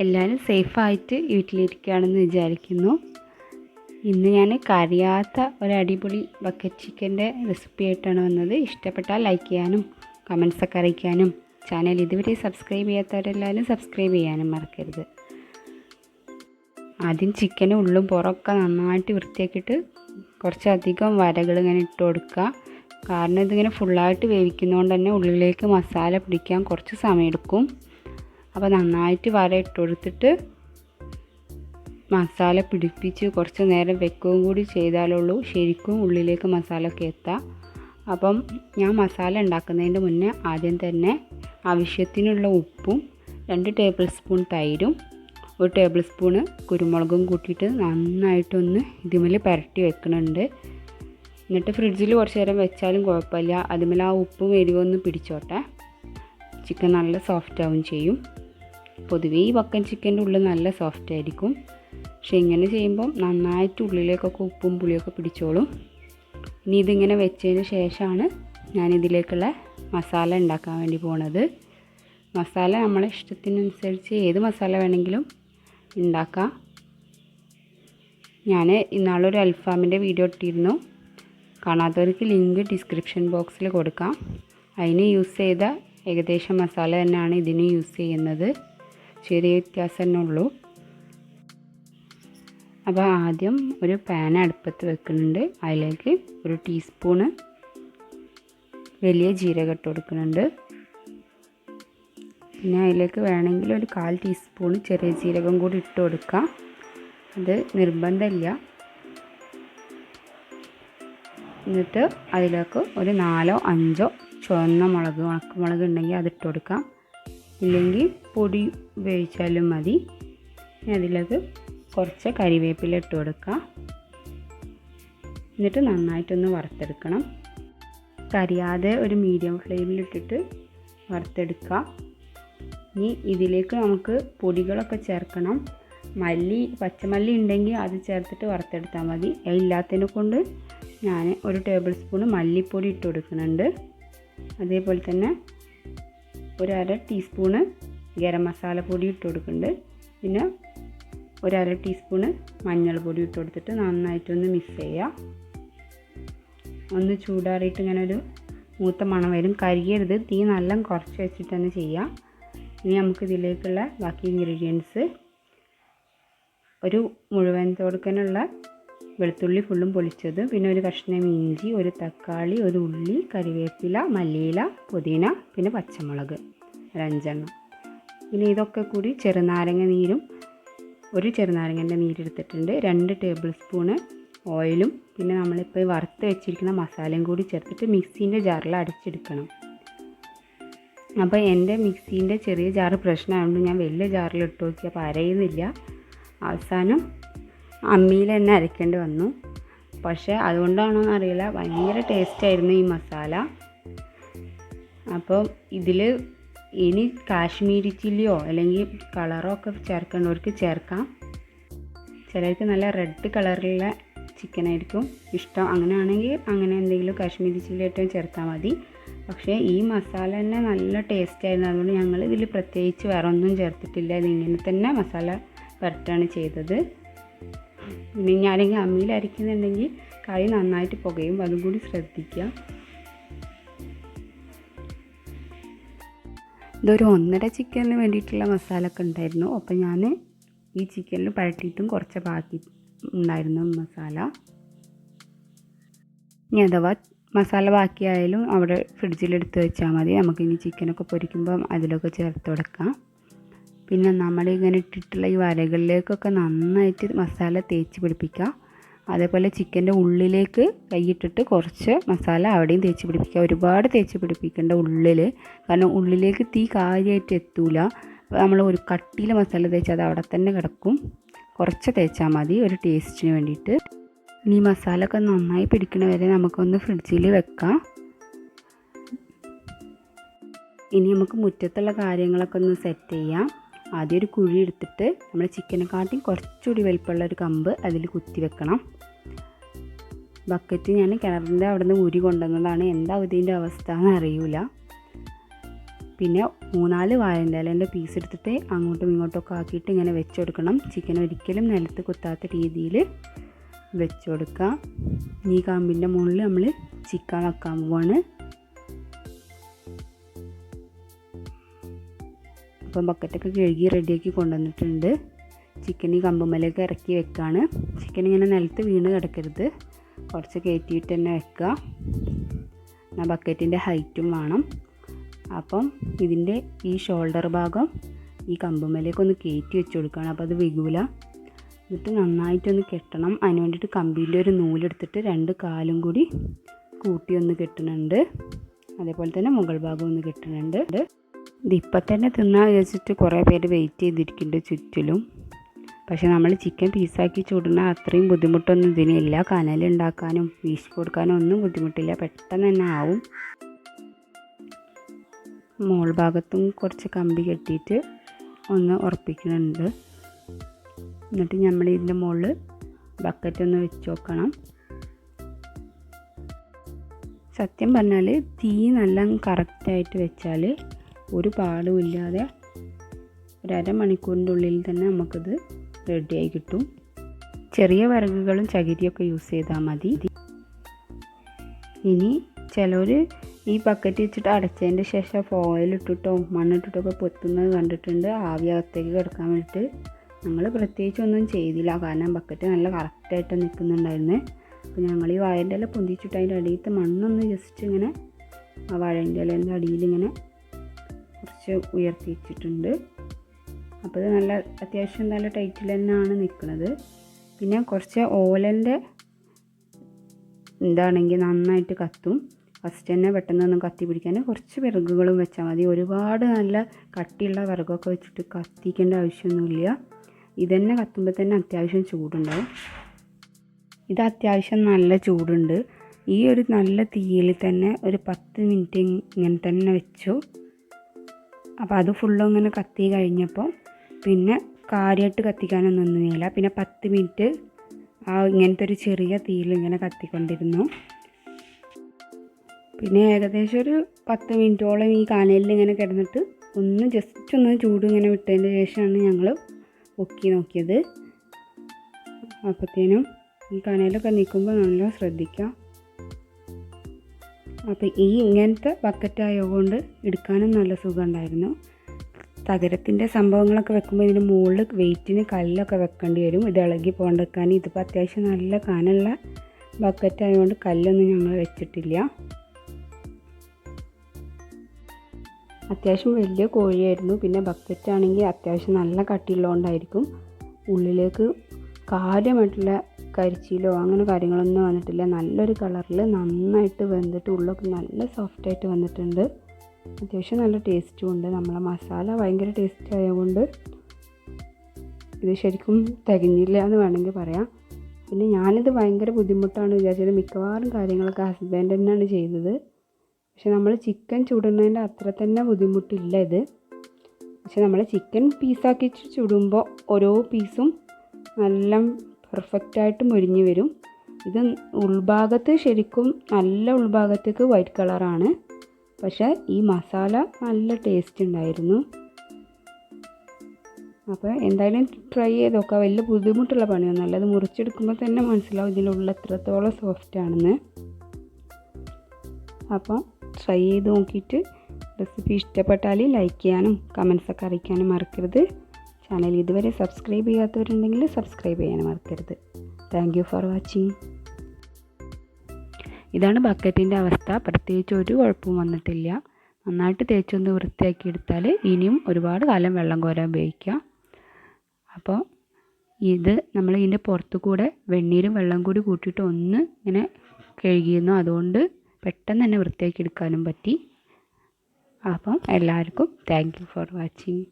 എല്ലാവരും സേഫായിട്ട് വീട്ടിലിരിക്കുകയാണെന്ന് വിചാരിക്കുന്നു. ഇന്ന് ഞാൻ കറിയാത്ത ഒരു അടിപൊളി ബക്കറ്റ് ചിക്കൻ്റെ റെസിപ്പി ആയിട്ടാണ് വന്നത്. ഇഷ്ടപ്പെട്ടാൽ ലൈക്ക് ചെയ്യാനും കമൻസൊക്കെ അറിയിക്കാനും ചാനൽ ഇതുവരെ സബ്സ്ക്രൈബ് ചെയ്യാത്തവരെല്ലാവരും സബ്സ്ക്രൈബ് ചെയ്യാനും മറക്കരുത്. ആദ്യം ചിക്കനും ഉള്ളും പുറമൊക്കെ നന്നായിട്ട് വൃത്തിയാക്കിയിട്ട് കുറച്ചധികം വരകൾ ഇങ്ങനെ ഇട്ട് കൊടുക്കുക. കാരണം ഇതിങ്ങനെ ഫുള്ളായിട്ട് വേവിക്കുന്നതുകൊണ്ട് തന്നെ ഉള്ളിലേക്ക് മസാല പിടിക്കാൻ കുറച്ച് സമയമെടുക്കും. അപ്പോൾ നന്നായിട്ട് വര ഇട്ട് കൊടുത്തിട്ട് മസാല പിടിപ്പിച്ച് കുറച്ച് നേരം വെക്കുകയും കൂടി ചെയ്താലുള്ളൂ ശരിക്കും ഉള്ളിലേക്ക് മസാല ഒക്കെ എത്താം. അപ്പം ഞാൻ മസാല ഉണ്ടാക്കുന്നതിൻ്റെ മുന്നേ ആദ്യം തന്നെ ആവശ്യത്തിനുള്ള ഉപ്പും 2 ടേബിൾ സ്പൂൺ തൈരും 1 ടേബിൾ സ്പൂണ് കുരുമുളകും കൂട്ടിയിട്ട് നന്നായിട്ടൊന്ന് ഇതിൽ പുരട്ടി വെക്കുന്നുണ്ട്. എന്നിട്ട് ഫ്രിഡ്ജിൽ കുറച്ച് നേരം വെച്ചാലും കുഴപ്പമില്ല. അതുമേൽ ആ ഉപ്പും എരിവൊന്ന് പിടിച്ചോട്ടെ. ചിക്കൻ നല്ല സോഫ്റ്റ് ആവും ചെയ്യും. പൊതുവേ ഈ ബക്കറ്റ് ചിക്കൻ്റെ ഉള്ളിൽ നല്ല സോഫ്റ്റ് ആയിരിക്കും. പക്ഷേ ഇങ്ങനെ ചെയ്യുമ്പം നന്നായിട്ട് ഉള്ളിലേക്കൊക്കെ ഉപ്പും പുളിയൊക്കെ പിടിച്ചോളും. ഇനി ഇതിങ്ങനെ വെച്ചതിന് ശേഷമാണ് ഞാനിതിലേക്കുള്ള മസാല ഉണ്ടാക്കാൻ വേണ്ടി പോണത്. മസാല നമ്മളെ ഇഷ്ടത്തിനനുസരിച്ച് ഏത് മസാല വേണമെങ്കിലും ഉണ്ടാക്കാം. ഞാൻ ഇന്നാളൊരു അൽഫാമിൻ്റെ വീഡിയോ ഇട്ടിരുന്നു. കാണാത്തവർക്ക് ലിങ്ക് ഡിസ്ക്രിപ്ഷൻ ബോക്സിൽ കൊടുക്കാം. അതിന് യൂസ് ചെയ്ത ഏകദേശം മസാല തന്നെയാണ് ഇതിന് യൂസ് ചെയ്യുന്നത്. ചെറിയ വ്യത്യാസം തന്നെ ഉള്ളൂ. അപ്പോൾ ആദ്യം ഒരു പാൻ അടുപ്പത്ത് വെക്കുന്നുണ്ട്. അതിലേക്ക് 1 ടീസ്പൂണ് വലിയ ജീരകം ഇട്ട് കൊടുക്കുന്നുണ്ട്. പിന്നെ അതിലേക്ക് വേണമെങ്കിൽ ഒരു 1/4 ടീസ്പൂണ് ചെറിയ ജീരകം കൂടി ഇട്ട് കൊടുക്കാം. അത് നിർബന്ധമില്ല. എന്നിട്ട് അതിലേക്ക് ഒരു 4-5 ചുവന്ന മുളക് ഉണക്കമുളക് ഉണ്ടെങ്കിൽ അതിട്ട് കൊടുക്കാം. ഇല്ലെങ്കിൽ പൊടി ഉപയോഗിച്ചാലും മതി. അതിലേക്ക് കുറച്ച് കരിവേപ്പില ഇട്ട് കൊടുക്കാം. എന്നിട്ട് നന്നായിട്ടൊന്ന് വറുത്തെടുക്കണം. കരിയാതെ ഒരു മീഡിയം ഫ്ലെയിമിലിട്ടിട്ട് വറുത്തെടുക്കുക. ഇനി ഇതിലേക്ക് നമുക്ക് പൊടികളൊക്കെ ചേർക്കണം. പച്ചമല്ലി ഉണ്ടെങ്കിൽ അത് ചേർത്തിട്ട് വറുത്തെടുത്താൽ മതി. ഇല്ലാത്തതിനെ കൊണ്ട് ഞാൻ 1 ടേബിൾ സ്പൂണ് മല്ലിപ്പൊടി ഇട്ട് കൊടുക്കുന്നുണ്ട്. അതേപോലെ തന്നെ 1/2 ടീസ്പൂണ് ഗരം മസാല പൊടി ഇട്ട് കൊടുക്കുന്നുണ്ട്. പിന്നെ 1/2 ടീസ്പൂണ് മഞ്ഞൾപ്പൊടി ഇട്ട് കൊടുത്തിട്ട് നന്നായിട്ടൊന്ന് മിക്സ് ചെയ്യുക. ഒന്ന് ചൂടാറിയിട്ട് ഇങ്ങനെ ഒരു മൂത്ത മണം വരും. കരിയരുത്. തീ നല്ല കുറച്ച് വെച്ചിട്ട് തന്നെ ചെയ്യാം. ഇനി നമുക്ക് ഇതിലേക്കുള്ള ബാക്കി ഇൻഗ്രീഡിയൻസ് ഒരു മുഴുവൻ തോടുക്കാനുള്ള വെളുത്തുള്ളി ഫുള്ളും പൊളിച്ചത്, പിന്നെ ഒരു കഷ്ണം ഇഞ്ചി, ഒരു തക്കാളി, ഒരു ഉള്ളി, കരിവേപ്പില, മല്ലിയില, പുതിന, പിന്നെ പച്ചമുളക് 5 പിന്നെ ഇതൊക്കെ കൂടി ചെറുനാരങ്ങ നീരും 1 ചെറുനാരങ്ങൻ്റെ നീരെടുത്തിട്ടുണ്ട്. 2 ടേബിൾ സ്പൂണ് ഓയിലും പിന്നെ നമ്മളിപ്പോൾ വറുത്ത് വെച്ചിരിക്കുന്ന മസാലയും കൂടി ചേർത്തിട്ട് മിക്സീൻ്റെ ജാറിൽ അടിച്ചെടുക്കണം. അപ്പോൾ എൻ്റെ മിക്സീൻ്റെ ചെറിയ ജാറ് പ്രശ്നമായതുകൊണ്ട് ഞാൻ വലിയ ജാറിൽ ഇട്ട് നോക്കിയപ്പോൾ അരയുന്നില്ല. അവസാനം അമ്മിയിൽ തന്നെ അരയ്ക്കേണ്ടി വന്നു. പക്ഷേ അതുകൊണ്ടാണോ എന്നറിയില്ല, ഭയങ്കര ടേസ്റ്റായിരുന്നു ഈ മസാല. അപ്പോൾ ഇതിൽ ഇനി കാശ്മീരി ചില്ലിയോ അല്ലെങ്കിൽ കളറോ ഒക്കെ ചേർക്കേണ്ടവർക്ക് ചേർക്കാം. ചിലർക്ക് നല്ല റെഡ് കളറിലുള്ള ചിക്കനായിരിക്കും ഇഷ്ടം. അങ്ങനെയാണെങ്കിൽ അങ്ങനെ എന്തെങ്കിലും കാശ്മീരി ചില്ലി ഏറ്റവും ചേർത്താൽ മതി. പക്ഷേ ഈ മസാല തന്നെ നല്ല ടേസ്റ്റായിരുന്നു. അതുകൊണ്ട് ഞങ്ങൾ ഇതിൽ പ്രത്യേകിച്ച് വേറെ ഒന്നും ചേർത്തിട്ടില്ല. ഇതിങ്ങനെ തന്നെ മസാല പുരട്ടാണ് ചെയ്തത്. പിന്നെ ഞാനെങ്കിൽ അമ്മിയിൽ അരയ്ക്കുന്നുണ്ടെങ്കിൽ കൈ നന്നായിട്ട് പുകയും. അതും കൂടി ശ്രദ്ധിക്കുക. ഇതൊരു 1.5 ചിക്കനിന് വേണ്ടിയിട്ടുള്ള മസാല ഒക്കെ ഉണ്ടായിരുന്നു. അപ്പോൾ ഞാൻ ഈ ചിക്കനിൽ പരട്ടിയിട്ടും കുറച്ച് ബാക്കി ഉണ്ടായിരുന്നു മസാല. ഇനി അഥവാ മസാല ബാക്കിയായാലും അവിടെ ഫ്രിഡ്ജിലെടുത്ത് വെച്ചാൽ മതി. നമുക്കിനി ചിക്കനൊക്കെ പൊരിക്കുമ്പം അതിലൊക്കെ ചേർത്ത് കൊടുക്കാം. പിന്നെ നമ്മളിങ്ങനെ ഇട്ടിട്ടുള്ള ഈ വരകളിലേക്കൊക്കെ നന്നായിട്ട് മസാല തേച്ച് പിടിപ്പിക്കുക. അതേപോലെ ചിക്കൻ്റെ ഉള്ളിലേക്ക് കൈയിട്ടിട്ട് കുറച്ച് മസാല അവിടെയും തേച്ച് പിടിപ്പിക്കുക. ഒരുപാട് തേച്ച് പിടിപ്പിക്കേണ്ട ഉള്ളിൽ, കാരണം ഉള്ളിലേക്ക് തീ കാര്യമായിട്ട് എത്തൂല. അപ്പോൾ നമ്മൾ ഒരു കട്ടിയിൽ മസാല തേച്ചാൽ അത് അവിടെ തന്നെ കിടക്കും. കുറച്ച് തേച്ചാൽ മതി ഒരു ടേസ്റ്റിന് വേണ്ടിയിട്ട്. ഇനി മസാല ഒക്കെ നന്നായി പിടിക്കണ വരെ നമുക്കൊന്ന് ഫ്രിഡ്ജിൽ വെക്കാം. ഇനി നമുക്ക് മുറ്റത്തുള്ള കാര്യങ്ങളൊക്കെ ഒന്ന് സെറ്റ് ചെയ്യാം. ആദ്യം ഒരു കുഴി എടുത്തിട്ട് നമ്മൾ ചിക്കനെക്കാട്ടിയും കുറച്ചുകൂടി വലിപ്പമുള്ള ഒരു കമ്പ് അതിൽ കുത്തി വെക്കണം. ബക്കറ്റ് ഞാൻ കിണറിൻ്റെ അവിടെ നിന്ന് ഊരി കൊണ്ടുവന്നതാണ്. എന്താ ഇതിൻ്റെ അവസ്ഥ എന്ന് അറിയില്ല. പിന്നെ 3-4 വാഴൻ്റെ പീസ് എടുത്തിട്ട് അങ്ങോട്ടും ഇങ്ങോട്ടൊക്കെ ആക്കിയിട്ട് ഇങ്ങനെ വെച്ച് കൊടുക്കണം. ചിക്കൻ ഒരിക്കലും നിലത്ത് കുത്താത്ത രീതിയിൽ വെച്ച് കൊടുക്കുക. ഈ കമ്പിൻ്റെ മുകളിൽ നമ്മൾ ചിക്കൻ വെക്കാൻ പോവാണ്. അപ്പം ബക്കറ്റൊക്കെ കഴുകി റെഡിയാക്കി കൊണ്ടുവന്നിട്ടുണ്ട്. ചിക്കൻ ഈ കമ്പുമ്മലേക്ക് ഇറക്കി വെക്കുകയാണ്. ചിക്കൻ ഇങ്ങനെ നിലത്ത് വീണ് കിടക്കരുത്, കുറച്ച് കയറ്റിയിട്ട് തന്നെ വെക്കുക. എന്നാൽ ബക്കറ്റിൻ്റെ ഹൈറ്റും വേണം. അപ്പം ഇതിൻ്റെ ഈ ഷോൾഡർ ഭാഗം ഈ കമ്പുമ്മലേക്കൊന്ന് കയറ്റി വെച്ച് കൊടുക്കുകയാണ്. അപ്പോൾ അത് വികൂല. എന്നിട്ട് നന്നായിട്ടൊന്ന് കെട്ടണം. അതിന് വേണ്ടിയിട്ട് കമ്പീൻ്റെ ഒരു നൂലെടുത്തിട്ട് 2 കാലും കൂടി കൂട്ടി ഒന്ന് കെട്ടുന്നുണ്ട്. അതേപോലെ തന്നെ മുകൾ ഭാഗം ഒന്ന് കെട്ടുന്നുണ്ട്. ഇതിപ്പം തന്നെ തിന്നാൻ വിചാരിച്ചിട്ട് കുറേ പേര് വെയിറ്റ് ചെയ്തിരിക്കുന്നുണ്ട് ചുറ്റിലും. പക്ഷേ നമ്മൾ ചിക്കൻ പീസാക്കി ചുടുന്ന അത്രയും ബുദ്ധിമുട്ടൊന്നും ഇതിനില്ല. കനലുണ്ടാക്കാനും വീശി കൊടുക്കാനും ഒന്നും ബുദ്ധിമുട്ടില്ല, പെട്ടെന്ന് തന്നെ ആവും. മോൾ ഭാഗത്തും കുറച്ച് കമ്പി കെട്ടിയിട്ട് ഒന്ന് ഉറപ്പിക്കുന്നുണ്ട്. എന്നിട്ട് നമ്മൾ ഇതിൻ്റെ മുകളിൽ ബക്കറ്റ് ഒന്ന് വെച്ച് നോക്കണം. സത്യം പറഞ്ഞാൽ തീ നല്ല കറക്റ്റായിട്ട് വെച്ചാൽ ഒരു പാടും ഇല്ലാതെ ഒരു അരമണിക്കൂറിൻ്റെ ഉള്ളിൽ തന്നെ നമുക്കിത് റെഡിയായി കിട്ടും. ചെറിയ വിറകുകളും ചകിരിയൊക്കെ യൂസ് ചെയ്താൽ മതി. ഇനി ചിലർ ഈ ബക്കറ്റ് വെച്ചിട്ട് അടച്ചതിൻ്റെ ശേഷം ഫോയിലിട്ടിട്ടോ മണ്ണിട്ടിട്ടൊക്കെ പൊത്തുന്നത് കണ്ടിട്ടുണ്ട്, ആവി അകത്തേക്ക് കിടക്കാൻ വേണ്ടിയിട്ട്. ഞങ്ങൾ പ്രത്യേകിച്ചൊന്നും ചെയ്തില്ല, കാരണം ബക്കറ്റ് നല്ല കറക്റ്റായിട്ട് നിൽക്കുന്നുണ്ടായിരുന്നു. അപ്പോൾ ഞങ്ങൾ ഈ വാഴൻ്റെ ഇല പൊന്തിച്ചിട്ട് അതിൻ്റെ അടിയിലത്തെ മണ്ണൊന്ന് ജസ്റ്റ് ഇങ്ങനെ ആ വാഴൻ്റെ ഇലേൻ്റെ അടിയിലിങ്ങനെ കുറച്ച് ഉയർത്തി വെച്ചിട്ടുണ്ട്. അപ്പോൾ ഇത് നല്ല അത്യാവശ്യം നല്ല ടൈറ്റിൽ തന്നെയാണ് നിൽക്കുന്നത്. പിന്നെ കുറച്ച് ഓലൻ്റെ ഇതാണെങ്കിൽ നന്നായിട്ട് കത്തും. ഫസ്റ്റ് തന്നെ പെട്ടെന്നൊന്നും കത്തി പിടിക്കാൻ കുറച്ച് വിറകുകളും വെച്ചാൽ മതി. ഒരുപാട് നല്ല കട്ടിയുള്ള വിറകൊക്കെ വെച്ചിട്ട് കത്തിക്കേണ്ട ആവശ്യമൊന്നുമില്ല. ഇതന്നെ കത്തുമ്പോൾ തന്നെ അത്യാവശ്യം ചൂടുണ്ടാവും. ഇത് അത്യാവശ്യം നല്ല ചൂടുണ്ട്. ഈ ഒരു നല്ല തീയിൽ തന്നെ ഒരു 10 മിനിറ്റ് ഇങ്ങനെ തന്നെ വെച്ചു. അപ്പോൾ അത് ഫുള്ളും ഇങ്ങനെ കത്തി കഴിഞ്ഞപ്പോൾ പിന്നെ കാര്യമായിട്ട് കത്തിക്കാനൊന്നുമില്ല. പിന്നെ 10 മിനിറ്റ് ഇങ്ങനത്തെ ഒരു ചെറിയ തീയിൽ ഇങ്ങനെ കത്തിക്കൊണ്ടിരുന്നു. പിന്നെ ഏകദേശം ഒരു 10 മിനിറ്റോളം ഈ കനലിൽ ഇങ്ങനെ കിടന്നിട്ട് ജസ്റ്റ് ഒന്ന് ചൂട് ഇങ്ങനെ വിട്ടതിന് ശേഷമാണ് ഞങ്ങൾ പൊക്കി നോക്കിയത്. അപ്പോഴത്തേനും ഈ കനലൊക്കെ നിൽക്കുമ്പോൾ നല്ല ശ്രദ്ധിക്കാം. അപ്പോൾ ഇങ്ങനത്തെ ബക്കറ്റ് ആയതുകൊണ്ട് എടുക്കാനും നല്ല സുഖം ഉണ്ടായിരുന്നു. തകരത്തിൻ്റെ സംഭവങ്ങളൊക്കെ വെക്കുമ്പോൾ ഇതിന് മുകളിൽ വെയിറ്റിന് കല്ലൊക്കെ വെക്കേണ്ടി വരും, ഇത് ഇളകി പോകാണ്ടിരിക്കാൻ. ഇതിപ്പോൾ അത്യാവശ്യം നല്ല കനമുള്ള ബക്കറ്റ് ആയതുകൊണ്ട് കല്ലൊന്നും ഞങ്ങൾ വെച്ചിട്ടില്ല. അത്യാവശ്യം വലിയ കോഴിയായിരുന്നു. പിന്നെ ബക്കറ്റ് ആണെങ്കിൽ അത്യാവശ്യം നല്ല കട്ടിയുള്ളതുകൊണ്ടായിരിക്കും ഉള്ളിലേക്ക് കാര്യമായിട്ടുള്ള കരിച്ചിലോ അങ്ങനെ കാര്യങ്ങളൊന്നും വന്നിട്ടില്ല. നല്ലൊരു കളറിൽ നന്നായിട്ട് വെന്തിട്ട് ഉള്ളൊക്കെ നല്ല സോഫ്റ്റായിട്ട് വന്നിട്ടുണ്ട്. അത്യാവശ്യം നല്ല ടേസ്റ്റും ഉണ്ട്. നമ്മളെ മസാല ഭയങ്കര ടേസ്റ്റ് ആയതുകൊണ്ട് ഇത് ശരിക്കും തികഞ്ഞില്ല എന്ന് വേണമെങ്കിൽ പറയാം. പിന്നെ ഞാനിത് ഭയങ്കര ബുദ്ധിമുട്ടാണ് വിചാരിച്ചത്. മിക്കവാറും കാര്യങ്ങളൊക്കെ ഹസ്ബൻഡ് തന്നെയാണ് ചെയ്തത്. പക്ഷെ നമ്മൾ ചിക്കൻ ചുടുന്നതിൻ്റെ അത്ര തന്നെ ബുദ്ധിമുട്ടില്ല ഇത്. പക്ഷെ നമ്മൾ ചിക്കൻ പീസാക്കി ചുടുമ്പോൾ ഓരോ പീസും നല്ല പെർഫെക്റ്റായിട്ട് മൊരിഞ്ഞ് വരും. ഇത് ഉൾഭാഗത്ത് ശരിക്കും നല്ല ഉൾഭാഗത്തേക്ക് വൈറ്റ് കളറാണ്. പക്ഷേ ഈ മസാല നല്ല ടേസ്റ്റ് ഉണ്ടായിരുന്നു. അപ്പോൾ എന്തായാലും ട്രൈ ചെയ്ത് നോക്കാം. വലിയ ബുദ്ധിമുട്ടുള്ള പണിയൊന്നുമല്ല. അത് മുറിച്ചെടുക്കുമ്പോൾ തന്നെ മനസ്സിലാവും ഇതിലുള്ള എത്രത്തോളം സോഫ്റ്റ് ആണെന്ന്. അപ്പോൾ ട്രൈ ചെയ്ത് നോക്കിയിട്ട് റെസിപ്പി ഇഷ്ടപ്പെട്ടാൽ ലൈക്ക് ചെയ്യാനും കമൻസൊക്കെ അറിയിക്കാനും മറക്കരുത്. ചാനൽ ഇതുവരെ സബ്സ്ക്രൈബ് ചെയ്യാത്തവരുണ്ടെങ്കിൽ സബ്സ്ക്രൈബ് ചെയ്യാനും മറക്കരുത്. Thank you for watching. ഇതാണ് ബക്കറ്റിൻ്റെ അവസ്ഥ. പ്രത്യേകിച്ച് ഒരു കുഴപ്പവും വന്നിട്ടില്ല. നന്നായിട്ട് തേച്ചൊന്ന് വൃത്തിയാക്കി എടുത്താൽ ഇനിയും ഒരുപാട് കാലം വെള്ളം കോരാൻ ഉപയോഗിക്കാം. അപ്പോൾ ഇത് നമ്മൾ ഇതിൻ്റെ പുറത്തു കൂടെ വെണ്ണീരും വെള്ളം കൂടി കൂട്ടിയിട്ട് ഒന്ന് ഇങ്ങനെ കഴുകിയിരുന്നു. അതുകൊണ്ട് പെട്ടെന്ന് തന്നെ വൃത്തിയാക്കി എടുക്കാനും പറ്റി. അപ്പം എല്ലാവർക്കും താങ്ക് യു ഫോർ വാച്ചിങ്.